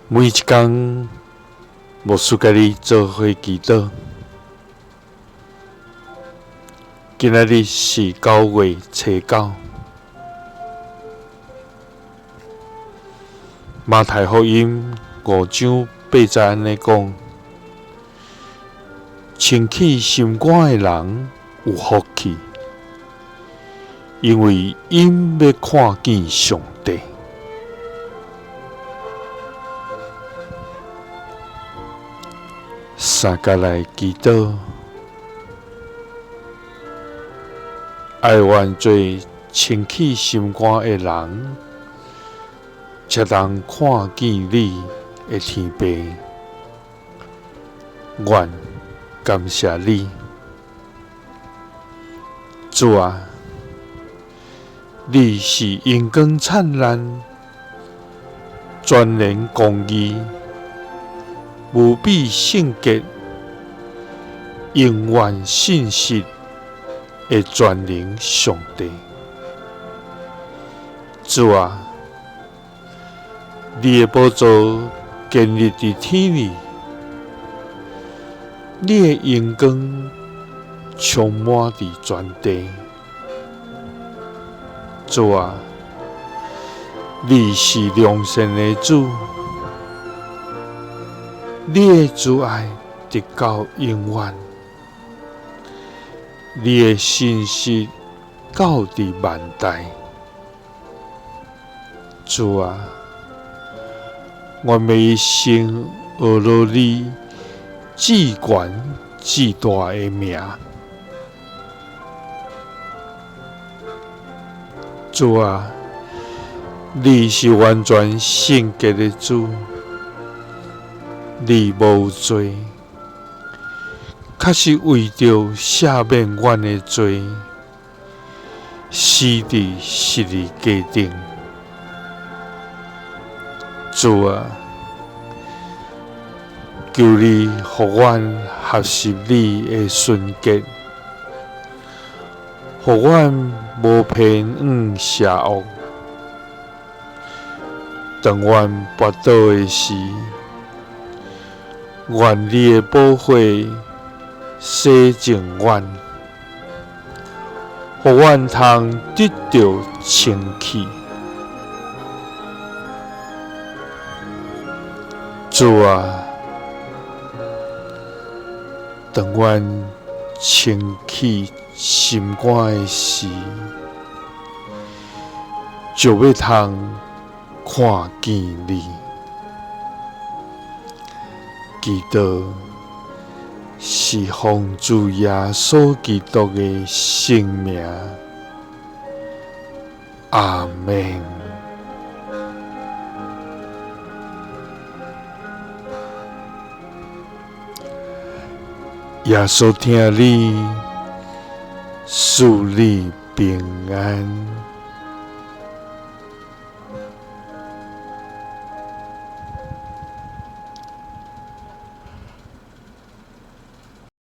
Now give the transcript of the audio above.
每一天，牧师甲你做伙祈祷。今仔日是9月初9。马太福音5章8节安尼讲：清起心肝的人有福气，因为因要看见上帝。三甲来祈祷，爱愿做清起心肝的人，才能看见你的天父。愿感谢你，主啊！你是阳光灿烂、全然公义、无比圣洁、永远信实的全能上帝。主啊！你的宝座建立伫天里，你的阳光充满伫全地。主啊！你是良善的主，你的慈爱直到永远，你的信实到伫万代。主啊！我要一生学罗你至悬至大的名。主啊！你是完全圣洁的主，你无罪，确实为着赦免阮的罪，死伫十字架顶。主啊！求你互阮合适你的纯洁，互阮无偏袒邪恶。当阮跋倒的时，愿你的宝血洗净阮，互阮通得到清气。主啊！当阮清起心肝的时，就要通看见你。祈祷是奉主耶稣基督的圣名。阿们。耶稣听你，赐你平安。